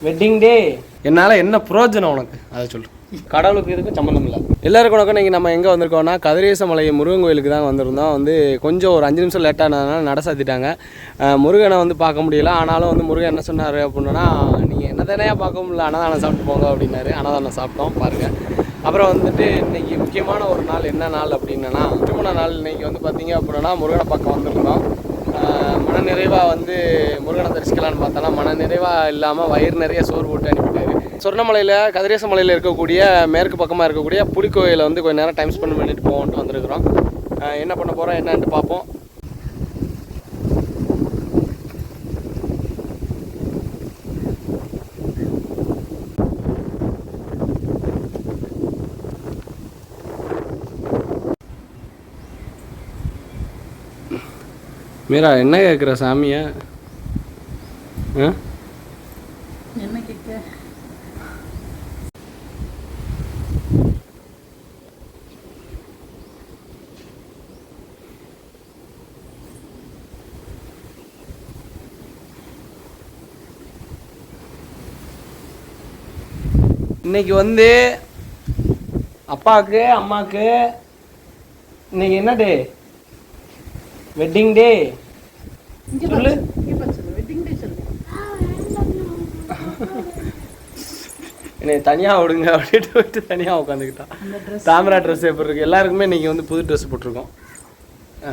Wedding day என்னால் என்ன பிரயோஜனம் உனக்கு அதை சொல்லு. கடவுளுக்கு இதுக்கும் சம்மந்தம் இல்லை. எல்லாருக்கும் வணக்கம். இன்றைக்கி நம்ம எங்கே வந்திருக்கோம்னா கதிரேசமலை முருகன் கோயிலுக்கு தான் வந்திருந்தோம். கொஞ்சம் ஒரு 5 நிமிஷம் லேட்டானதுனால நட சாத்திட்டாங்க. முருகனை பார்க்க முடியல. ஆனாலும் முருகன் என்ன சொன்னார் அப்படின்னா, நீங்கள் என்ன தானே பார்க்க முடியல, அன்னதானம் சாப்பிட்டு போங்க அப்படின்னாரு. அன்னதானம் சாப்பிட்டோம் பாருங்கள். அப்புறம் இன்றைக்கி முக்கியமான ஒரு நாள். என்ன நாள் அப்படின்னா திருமண நாள். இன்றைக்கி பார்த்தீங்க அப்படின்னா முருகனை பார்க்க வந்திருந்தோம். மனநிறைவாக முருகனை தரிசிக்கலான்னு பார்த்தோன்னா மனநிறைவாக இல்லாமல் வயிறு நிறைய சோறு போட்டு அனுப்பிட்டாரு. சொர்ணமலையில் கதிரேசமலையில் இருக்கக்கூடிய மேற்கு பக்கமாக இருக்கக்கூடிய புலிக்கோயிலை கொஞ்சம் நேரம் டைம் ஸ்பெண்ட் பண்ணிட்டு போவோன்ட்டு வந்திருக்கிறோம். என்ன பண்ண போகிறோம் என்னன்ட்டு பார்ப்போம். மீரா என்ன கேட்குற சாமியை? என்ன கேட்க? இன்னைக்கு அப்பாவுக்கு அம்மாவுக்கு இன்னைக்கு என்ன டே? Wedding day. சொல்லு. என்னை தனியாக விடுங்க அப்படின்ட்டு போயிட்டு தனியாக உட்காந்துக்கிட்டான். தாமரா ட்ரெஸ் எப்படி இருக்கு? எல்லாருக்குமே இன்னைக்கு புது ட்ரெஸ் போட்டிருக்கோம்.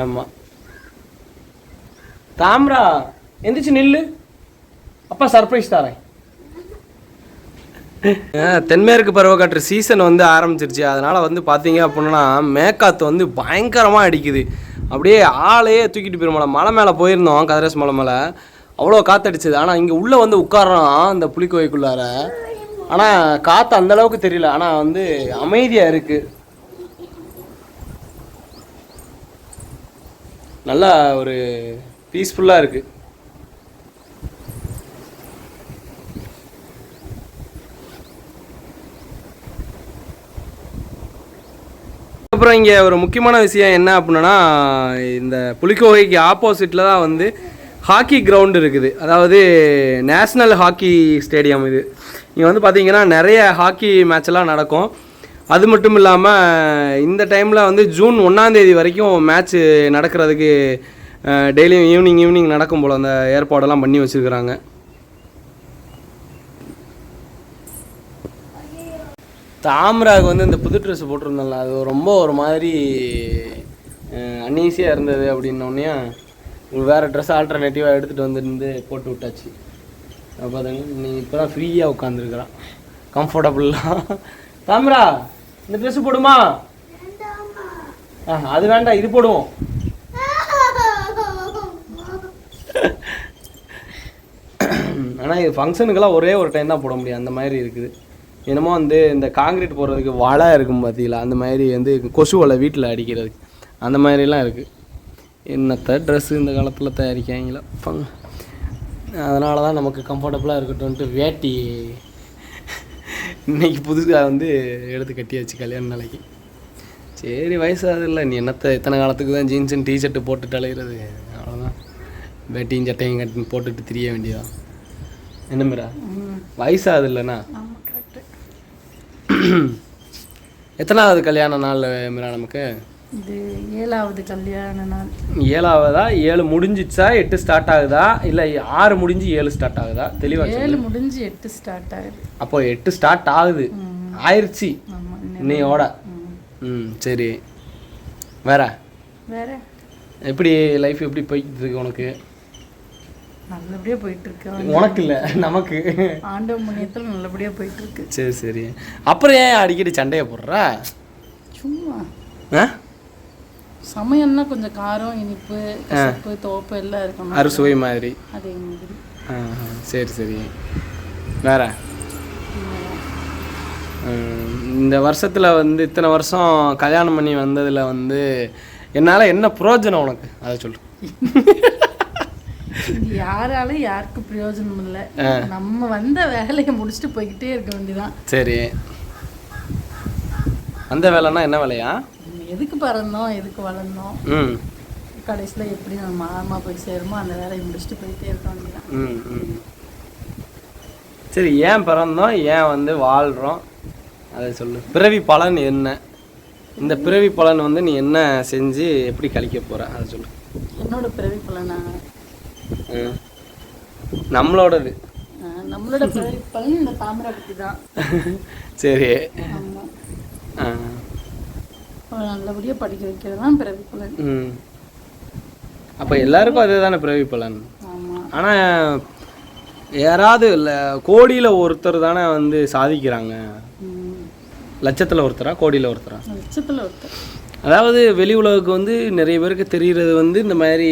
ஆமாம் தாமரா எந்திரிச்சு நில்லு, அப்பா சர்ப்ரைஸ் தரேன். தென்மேற்கு பருவக்காற்று சீசன் ஆரம்பிச்சிருச்சு. அதனால் பார்த்தீங்க அப்படின்னா மேக்காற்று பயங்கரமாக அடிக்குது. அப்படியே ஆளையே தூக்கிட்டு போயிடும். மலை மேலே போயிருந்தோம், கதிரேச மலை மேலே அவ்வளோ காற்றடிச்சது. ஆனால் இங்கே உள்ளே உட்காரோம் இந்த புலிக்கோயிலுக்குள்ளார. ஆனால் காற்று அந்தளவுக்கு தெரியல. ஆனால் அமைதியாக இருக்குது. நல்லா ஒரு பீஸ்ஃபுல்லாக இருக்குது. அப்புறம் இங்கே ஒரு முக்கியமான விஷயம் என்ன அப்படின்னா, இந்த புலிக்கோகைக்கு ஆப்போசிட்டில் தான் ஹாக்கி கிரவுண்டு இருக்குது. அதாவது நேஷ்னல் ஹாக்கி ஸ்டேடியம் இது. இங்கே பார்த்தீங்கன்னா நிறைய ஹாக்கி மேட்செல்லாம் நடக்கும். அது மட்டும் இல்லாமல் இந்த டைமில் ஜூன் 1ஆம் தேதி வரைக்கும் மேட்ச்சு நடக்கிறதுக்கு டெய்லியும் ஈவினிங் நடக்கும் போல் அந்த ஏற்பாடெல்லாம் பண்ணி வச்சுருக்குறாங்க. தாமராவுக்கு இந்த புது ட்ரெஸ் போட்டிருந்தோம்ல, அது ரொம்ப ஒரு மாதிரி அன்ஈஸியாக இருந்தது. அப்படின்னோடனே வேறு ட்ரெஸ் ஆல்டர்னேட்டிவாக எடுத்துகிட்டு போட்டு விட்டாச்சு. பார்த்துங்க, நீ இப்போ தான் ஃப்ரீயாக உட்காந்துருக்குறான், கம்ஃபர்டபுளாக. தாமரா இந்த ட்ரெஸ்ஸு போடுமா? அது வேண்டாம், இது போடுவோம். ஆனால் இது ஃபங்க்ஷனுக்கெல்லாம் ஒரே ஒரு டைம் தான் போட முடியும். அந்த மாதிரி இருக்குது. என்னமோ இந்த காங்கிரீட் போடுறதுக்கு வலை இருக்கும் பார்த்தீங்களா, அந்த மாதிரி கொசு வலை வீட்டில் அடிக்கிறதுக்கு அந்த மாதிரிலாம் இருக்குது. என்னத்த ட்ரெஸ்ஸு இந்த காலத்தில் தயாரிக்காங்களா பங்க. அதனால தான் நமக்கு கம்ஃபர்டபுளாக இருக்கட்டும்ன்ட்டு வேட்டி இன்றைக்கி புதுசாக எடுத்து கட்டியாச்சு கல்யாண நாளைக்கு. சரி வயசாகுது இல்லை, நீ எத்தனை காலத்துக்கு தான் ஜீன்ஸுன்னு டிஷர்ட்டு போட்டுட்டு அலைகிறது. அவ்வளோதான், வேட்டியும் சட்டையும் கட்டி போட்டுட்டு திரிய வேண்டியதான். என்ன மீரா வயசாகுது இல்லைண்ணா? எத்தனாவது கல்யாண நாள் மீரா நமக்கு? இது 7வது கல்யாண நாள். 7வதா? 7 முடிஞ்சிச்சா 8 ஸ்டார்ட் ஆகுதா இல்லை 6 முடிஞ்சு 7 ஸ்டார்ட் ஆகுதா? தெளிவாக 7 முடிஞ்சு 8 ஸ்டார்ட் ஆகுது. அப்போ 8 ஸ்டார்ட் ஆகுது, ஆயிடுச்சு இன்னையோட. சரி, வேற எப்படி லைஃப் எப்படி போயிட்டு இருக்கு உனக்கு? நல்லபடியாக போயிட்டு இருக்கு. உனக்கு இல்லை, நமக்கு ஆண்டவ முன்னியத்தில் நல்லபடியாக போயிட்டு இருக்கு. சரி. அப்புறம் ஏன் அடிக்கடி சண்டையை போடுற? சும்மா சமையல்னா கொஞ்சம் காரம், இனிப்பு, கசப்பு, தோப்பு எல்லாம் இருக்கணும், அறுசுவை மாதிரி. அதே மாதிரி. சரி. வேற இந்த வருஷத்தில் இத்தனை வருஷம் கல்யாணம் பண்ணி வந்ததில் என்னால் என்ன பிரயோஜனம் உனக்கு அதை சொல்லு. யாராலும் யாருக்கும் பிரயோஜனம் இல்லை. நம்ம வந்த வேலையை முடிச்சுட்டு போய்கிட்டே இருக்க வேண்டியதான். சரி, அந்த வேலைன்னா என்ன வேலையா? எதுக்கு பிறந்தோம், எதுக்கு வளர்ந்தோம், கடைசியில் எப்படி நம்ம மாமா போய் சேருமோ அந்த வேலையை முடிச்சுட்டு போயிட்டே இருக்க வேண்டியதான். சரி, ஏன் பிறந்தோம், ஏன் வந்து வாழ்கிறோம், அதை சொல்லு. பிறவி பலன் என்ன? இந்த பிறவி பலன் வந்து நீ என்ன செஞ்சு எப்படி கழிக்க போகிற அதை சொல்லு. என்னோட பிறவி பலனா? நம்மளோடது. நம்மளோட பிறவி பலன் இந்த தாமரை பற்றி தான். சரி. ஆமாம், நல்லபடியாக படிக்க வைக்கிறது தான் பிறவி பலன். அப்போ எல்லாருக்கும் அதே தானே பிறவி பலன். ஆமாம். ஆனால் யாராவது இல்லை, கோடியில் ஒருத்தர் தானே வந்து சாதிக்கிறாங்க. லட்சத்தில் ஒருத்தரா, கோடியில் ஒருத்தரா? லட்சத்தில் ஒருத்தர். அதாவது வெளி உலகுக்கு வந்து நிறைய பேருக்கு தெரிகிறது வந்து இந்த மாதிரி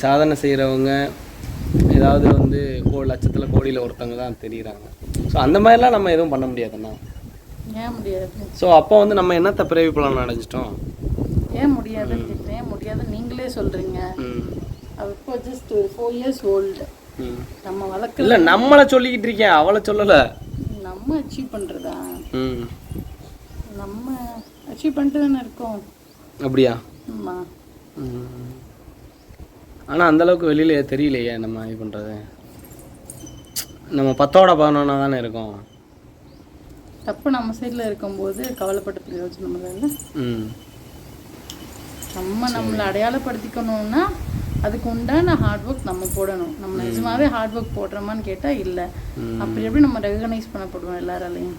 சாதனை செய்கிறவங்க ஏதாவது வந்து லட்சத்தில் கோடியில் ஒருத்தவங்க தான் தெரியுறாங்க. ஸோ அந்த மாதிரிலாம் நம்ம எதுவும் பண்ண முடியாதுண்ணா. ஏன் முடியாது? ஸோ அப்போ வந்து நம்ம என்னத்தை பிறவி பலன் அடைஞ்சிட்டோம்? ஏன் முடியாதுன்னு கேட்குறேன். ஏன் முடியாது நீங்களே சொல்கிறீங்க. அது இப்போ ஜஸ்ட் ஒரு 4 years ஓல்டு. நம்ம வளர்க்க இல்லை, நம்மளை சொல்லிக்கிட்டு இருக்கேன், அவளை சொல்லலை. நம்ம அச்சீவ் பண்ணுறதா? நம்ம அச்சீவ் பண்ணிட்டு தானே இருக்கோம். அப்படியா? ஆமாம். ஆனால் அந்தளவுக்கு வெளியில் தெரியலையே நம்ம இது பண்ணுறது. நம்ம 10ஓட 11 தானே இருக்கோம். தப்பு நம்ம சைடில் இருக்கும்போது கவலைப்பட்ட பிரயோஜனம் இல்லைல்ல. நம்ம நம்மளை அடையாளப்படுத்திக்கணும்னா அதுக்கு உண்டான ஹார்ட் ஒர்க் நம்ம போடணும். நம்ம நிஜமாவே ஹார்ட் ஒர்க் போடுறோமான்னு கேட்டால் இல்லை. அப்படி எப்படி நம்ம ரெகனைஸ் பண்ணப்படுவோம் எல்லாராலையும்?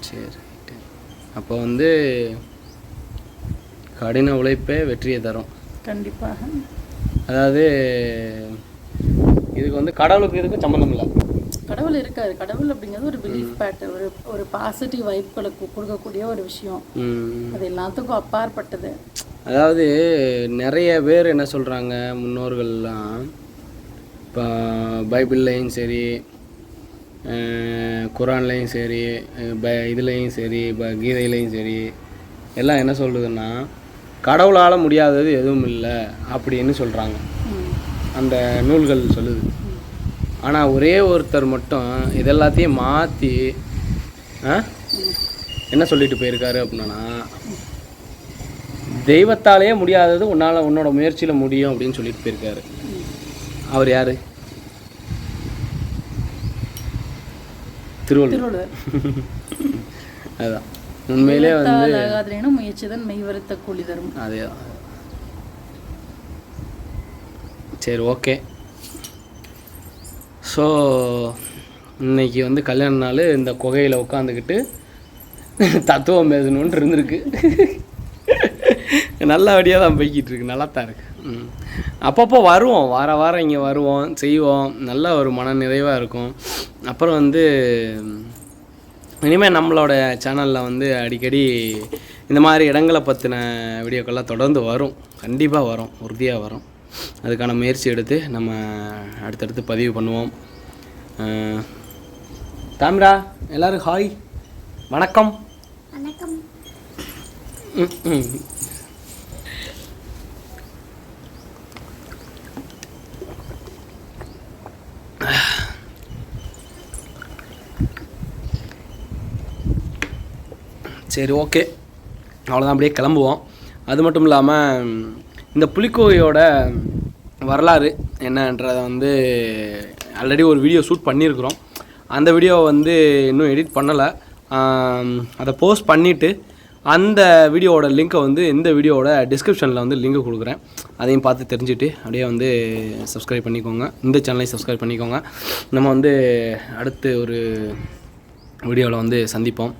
சரி, அப்போ வந்து கடின உழைப்பே வெற்றியை தரும். கண்டிப்பாக. அதாவது இதுக்கு வந்து கடவுளுக்கு இதுக்கும் சம்மந்தம் இல்லை. கடவுள் இருக்காரு. கடவுள் அப்படிங்கிறது ஒரு பிலீஃப் பேட்டர், ஒரு பாசிட்டிவ் வைப்புகளுக்கு கொடுக்கக்கூடிய ஒரு விஷயம். அது எல்லாத்துக்கும் அப்பாற்பட்டது. அதாவது நிறைய பேர் என்ன சொல்கிறாங்க, முன்னோர்கள்லாம் இப்போ பைபிள்லேயும் சரி, குரான்லேயும் சரி, இதுலேயும் சரி, கீதையிலையும் சரி, எல்லாம் என்ன சொல்லுதுன்னா கடவுளால் முடியாதது எதுவும் இல்லை அப்படின்னு சொல்கிறாங்க. அந்த நூல்கள் சொல்லுது. ஆனால் ஒரே ஒருத்தர் மட்டும் இதெல்லாத்தையும் மாற்றி என்ன சொல்லிட்டு போயிருக்காரு அப்படின்னா, தெய்வத்தாலேயே முடியாதது உன்னோட முயற்சியில் முடியும் அப்படின்னு சொல்லிட்டு போயிருக்காரு. அவர் யார்? திருவள்ளுவர். அதுதான் உண்மையிலே வந்து முயற்சிதான் மெய்வருத்த கூலி தரும். அதே. சரி, ஓகே. ஸோ இன்னைக்கு வந்து கல்யாண நாள். இந்த குகையில் உட்காந்துக்கிட்டு தத்துவம் பேசணுன்ட்டு இருந்திருக்கு. நல்லபடியாக தான் போய்கிட்டு இருக்கு, நல்லா தான் இருக்கு. அப்பப்போ வருவோம், வாரம் இங்கே வருவோம், செய்வோம், நல்ல ஒரு மன நிறைவாக இருக்கும். அப்புறம் வந்து இனிமேல் நம்மளோட சேனலில் வந்து அடிக்கடி இந்த மாதிரி இடங்களை பற்றின வீடியோக்கள்லாம் தொடர்ந்து வரும். கண்டிப்பாக வரும், உறுதியாக வரும். அதுக்கான முயற்சி எடுத்து நம்ம அடுத்தடுத்து பதிவு பண்ணுவோம். தாமிரா, எல்லோரும் ஹாய், வணக்கம். வணக்கம். சரி, ஓகே, அவ்வளோதான். அப்படியே கிளம்புவோம். அது மட்டும் இல்லாமல் இந்த புலிக்கோகையோட வரலாறு என்னன்றதை வந்து ஆல்ரெடி ஒரு வீடியோ ஷூட் பண்ணியிருக்கிறோம். அந்த வீடியோவை வந்து இன்னும் எடிட் பண்ணலை. அதை போஸ்ட் பண்ணிவிட்டு அந்த வீடியோவோட லிங்க்கை வந்து இந்த வீடியோவோட டிஸ்கிரிப்ஷனில் வந்து லிங்க் கொடுக்குறேன். அதையும் பார்த்து தெரிஞ்சுட்டு அப்படியே வந்து சப்ஸ்கிரைப் பண்ணிக்கோங்க. இந்த சேனலையும் சப்ஸ்கிரைப் பண்ணிக்கோங்க. நம்ம வந்து அடுத்து ஒரு வீடியோவில் வந்து சந்திப்போம்.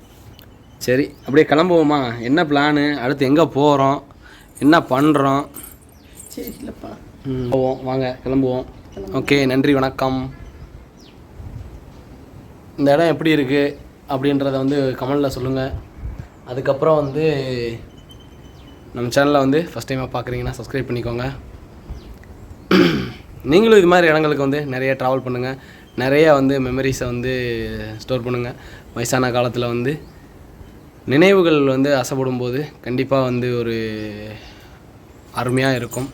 சரி, அப்படியே கிளம்புவோமா? என்ன பிளானு, அடுத்து எங்கே போகிறோம், என்ன பண்ணுறோம்? சரி, இல்லைப்பா, போவோம், வாங்க கிளம்புவோம். ஓகே, நன்றி, வணக்கம். இந்த இடம் எப்படி இருக்குது அப்படின்றத வந்து கமெண்டில் சொல்லுங்கள். அதுக்கப்புறம் வந்து நம்ம சேனலில் வந்து ஃபஸ்ட் டைமாக பார்க்குறீங்கன்னா சப்ஸ்கிரைப் பண்ணிக்கோங்க. நீங்களும் இது மாதிரி இடங்களுக்கு வந்து நிறைய ட்ராவல் பண்ணுங்கள், நிறையா வந்து மெமரிஸை வந்து ஸ்டோர் பண்ணுங்கள். வயசான காலத்தில் வந்து நினைவுகள் வந்து அசைப்படும் போது கண்டிப்பாக வந்து ஒரு அருமையாக இருக்கும்,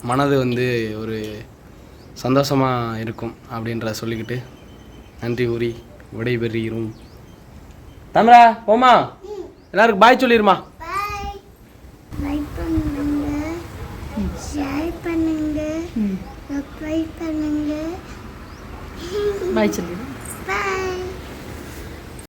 மனது வந்து ஒரு சந்தோஷமாக இருக்கும் அப்படின்றத சொல்லிக்கிட்டு நன்றி கூறி விடைபெறுகிறோம். தமிழா, போமா, எல்லாருக்கும் பாய் சொல்லிடுமா. லைக் பண்ணுங்க, ஷேர் பண்ணுங்க, சப்ஸ்கிரைப் பண்ணுங்க. பாய் சொல்லிடு